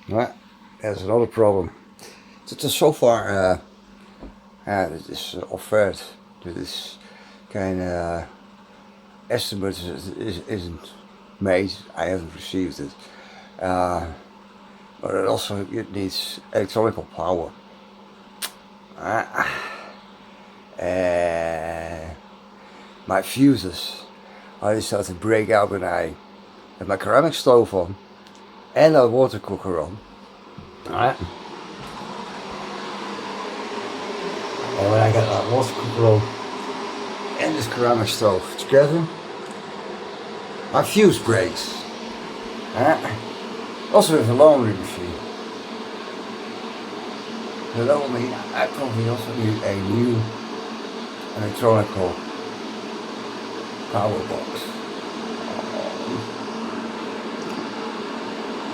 Right, there's another problem. Het is so far, het is offered. Dit is geen estimate isn't made. I haven't received it. But it needs electronical power. My fuses, they start to break out when I have my ceramic stove on and a water cooker on. And when I get that water cooker on and this ceramic stove together, my fuse breaks. Also with a laundry machine. So that will mean I probably also need a new electronical power box.